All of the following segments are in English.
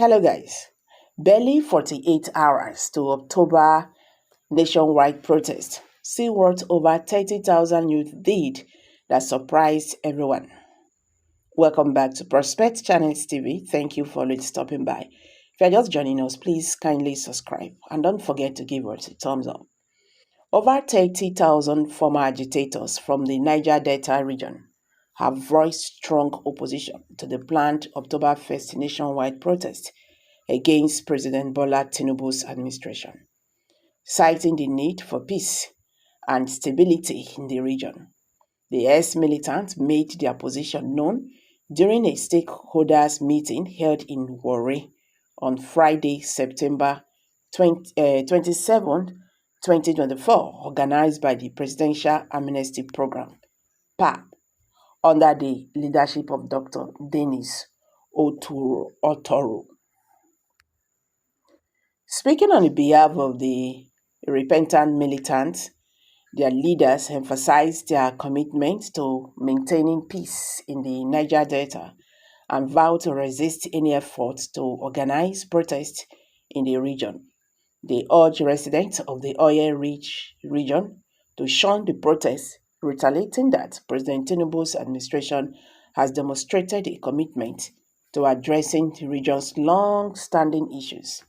Hello, guys. Barely 48 hours to October nationwide protest. See what over 30,000 youth did that surprised everyone. Welcome back to Prospect Channels TV. Thank you for stopping by. If you're just joining us, please kindly subscribe and don't forget to give us a thumbs up. Over 30,000 former agitators from the Niger Delta region have voiced strong opposition to the planned October 1st nationwide protest against President Bola Tinubu's administration, citing the need for peace and stability in the region. The ex-militants made their position known during a stakeholders meeting held in Warri on Friday, September 27, 2024, organized by the Presidential Amnesty Program, PAP, under the leadership of Dr. Denis Otoro. Speaking on behalf of the repentant militants, their leaders emphasized their commitment to maintaining peace in the Niger Delta and vowed to resist any efforts to organize protests in the region. They urged residents of the oil-rich region to shun the protests, retaliating that President Tinubu's administration has demonstrated a commitment to addressing the region's long-standing issues.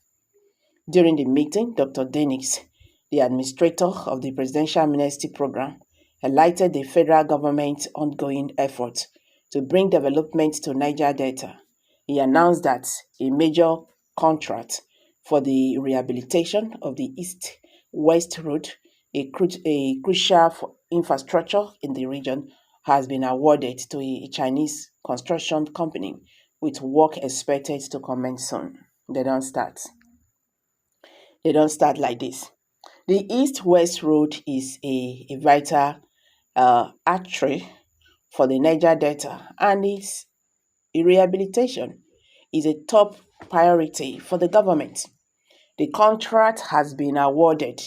During the meeting, Dr. Denix, the administrator of the Presidential Amnesty Program, highlighted the federal government's ongoing efforts to bring development to Niger Delta. He announced that a major contract for the rehabilitation of the East-West Road, a crucial infrastructure in the region, has been awarded to a Chinese construction company, with work expected to commence soon. They don't start like this. The East-West Road is a vital artery for the Niger Delta, and its rehabilitation is a top priority for the government. The contract has been awarded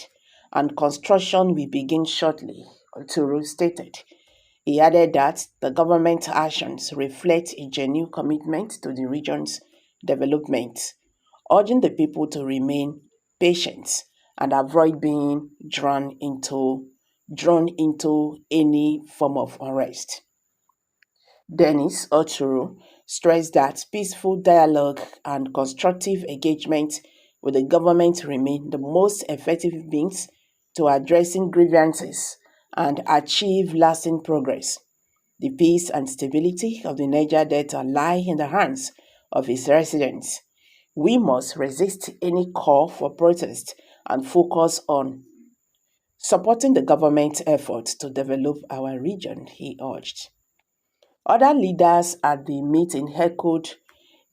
and construction will begin shortly, Turu stated. He added that the government actions reflect a genuine commitment to the region's development, urging the people to remain patient and avoid being drawn into any form of unrest. Dennis Oturu stressed that peaceful dialogue and constructive engagement with the government remain the most effective means to addressing grievances and achieve lasting progress. The peace and stability of the Niger Delta lie in the hands of its residents. We must resist any call for protest and focus on supporting the government's efforts to develop our region, he urged. Other leaders at the meeting echoed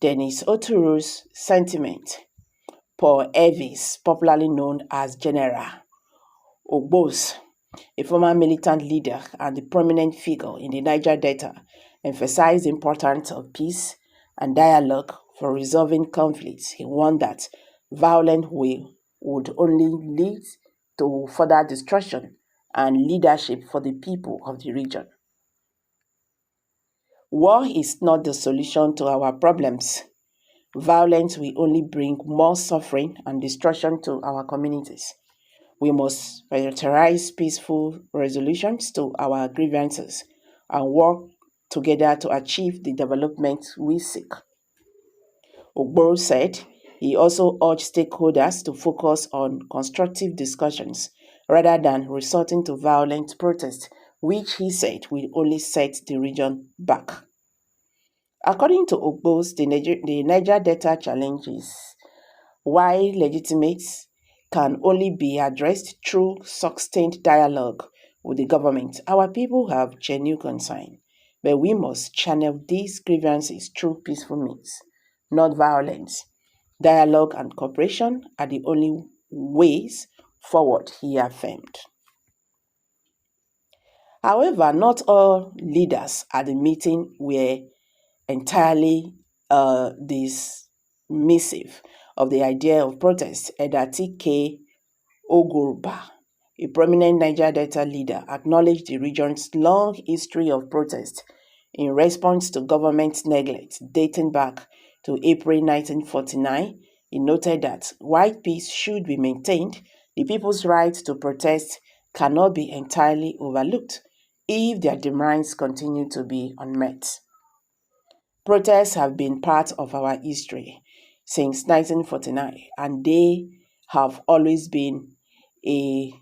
Denis Oturu's sentiment. Paul Evis, popularly known as General Ogbos, a former militant leader and a prominent figure in the Niger Delta, emphasized the importance of peace and dialogue for resolving conflicts. He warned that violence would only lead to further destruction and leadership for the people of the region. War is not the solution to our problems. Violence will only bring more suffering and destruction to our communities. We must prioritize peaceful resolutions to our grievances and work together to achieve the development we seek. Ogboro said he also urged stakeholders to focus on constructive discussions rather than resorting to violent protests, which he said will only set the region back. According to Ogbos, the Niger Delta challenges, while legitimate, can only be addressed through sustained dialogue with the government. Our people have genuine concern, but we must channel these grievances through peaceful means, not violence. Dialogue and cooperation are the only ways forward, he affirmed. However, not all leaders at the meeting were entirely dismissive of the idea of protest. Edati K. Ogurba, a prominent Niger Delta leader, acknowledged the region's long history of protest in response to government neglect dating back to April 1949, he noted that while peace should be maintained, the people's right to protest cannot be entirely overlooked if their demands continue to be unmet. Protests have been part of our history since 1949, and they have always been a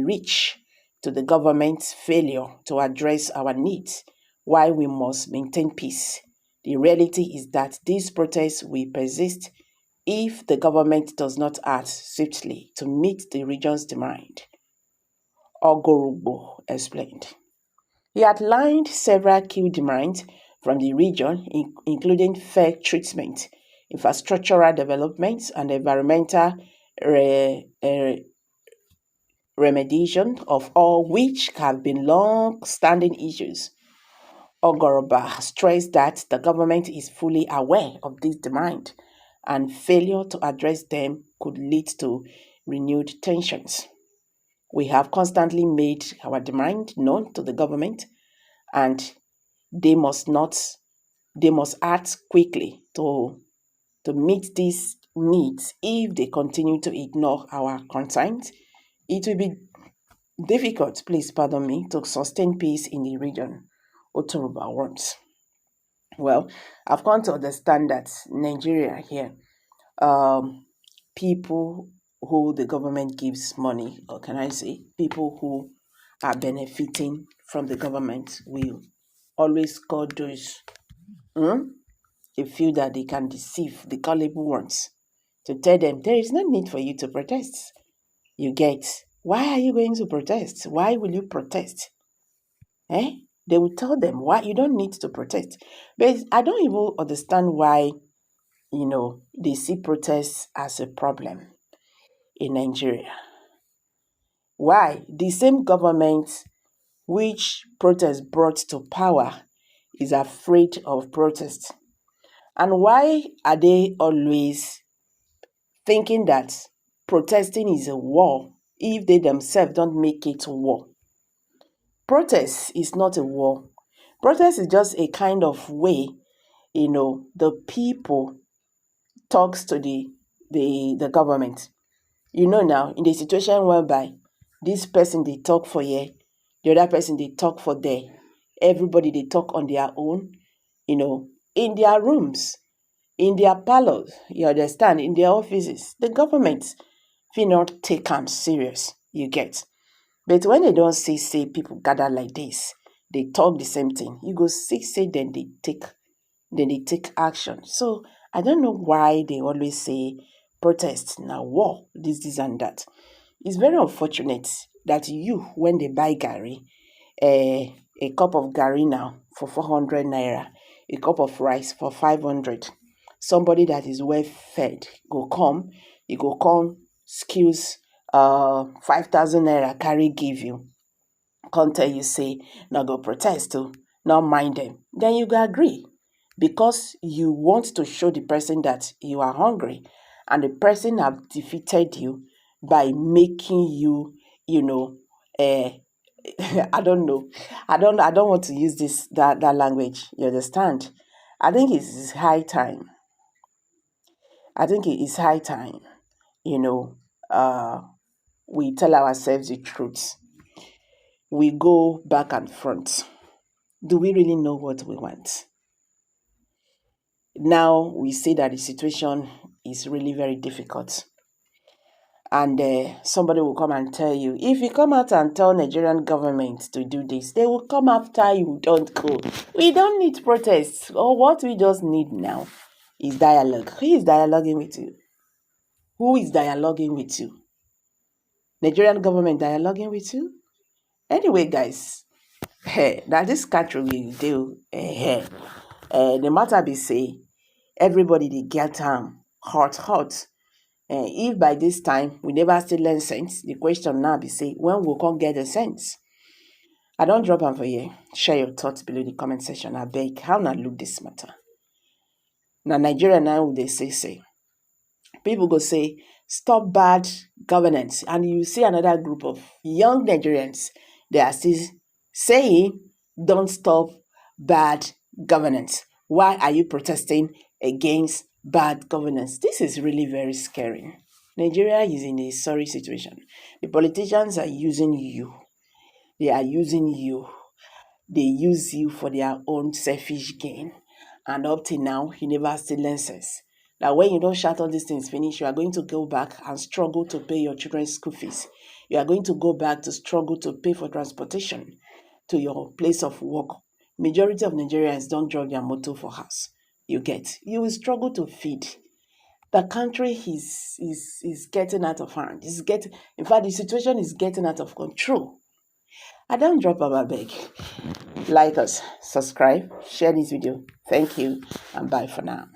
reach to the government's failure to address our needs while we must maintain peace. The reality is that these protests will persist if the government does not act swiftly to meet the region's demand, Ogorugbo explained. He outlined several key demands from the region, including fair treatment, infrastructural development, and environmental remediation, of all which have been long-standing issues. Ogoroba stressed that the government is fully aware of this demand, and failure to address them could lead to renewed tensions. We have constantly made our demand known to the government, and they must not they must act quickly to meet these needs. If they continue to ignore our concerns, it will be difficult, please pardon me, to sustain peace in the region, Otoruba wants. Well, I've come to understand that Nigeria here, people who the government gives money, or can I say, people who are benefiting from the government will always call those they feel that they can deceive the gullible ones to tell them there is no need for you to protest. You get, why are you going to protest? Why will you protest? Eh? They will tell them why you don't need to protest. But I don't even understand why, they see protests as a problem in Nigeria. Why? The same government which protest brought to power is afraid of protest. And why are they always thinking that protesting is a war if they themselves don't make it a war? Protest is not a war. Protest is just a kind of way, the people talks to the government. Now, in the situation whereby this person they talk for here, the other person they talk for there, everybody they talk on their own, in their rooms, in their parlors, you understand, in their offices. The government will not take them serious, you get. But when they don't say people gather like this, they talk the same thing. You go say then they take action. So I don't know why they always say protest now war, this and that. It's very unfortunate that you, when they buy Gary, a cup of Gary now for 400 naira, a cup of rice for 500. Somebody that is well fed he go come, skills 5,000 naira carry give you. Can't tell you say, now go protest too, not mind them. Then you go agree because you want to show the person that you are hungry and the person have defeated you by making you, I don't know. I don't want to use that language. You understand? I think it's high time. I think it is high time, you know, uh, we tell ourselves the truth. We go back and front. Do we really know what we want? Now we see that the situation is really very difficult. And somebody will come and tell you, if you come out and tell Nigerian government to do this, they will come after you, don't go. We don't need protests. Or what we just need now is dialogue. Who is dialoguing with you? Who is dialoguing with you? Nigerian government dialoguing with you? Anyway, guys, now this country will do. The matter be say, everybody they get hot. If by this time we never still learn sense, the question now be say, when we can't get the sense? I don't drop them for you. Share your thoughts below the comment section. I beg, how not look this matter? Now Nigeria now they say. People go say, stop bad governance. And you see another group of young Nigerians, they are still saying, don't stop bad governance. Why are you protesting against bad governance. This is really very scary. Nigeria is in a sorry situation. The politicians are using you. They are using you. They use you for their own selfish gain. And up till now, you never still lenses. That when you don't shut all these things finish, you are going to go back and struggle to pay your children's school fees. You are going to go back to struggle to pay for transportation to your place of work. Majority of Nigerians don't drive their motor for house. You get. You will struggle to feed. The country is getting out of hand. In fact, the situation is getting out of control. I don't drop our beg. Like us, subscribe, share this video. Thank you, and bye for now.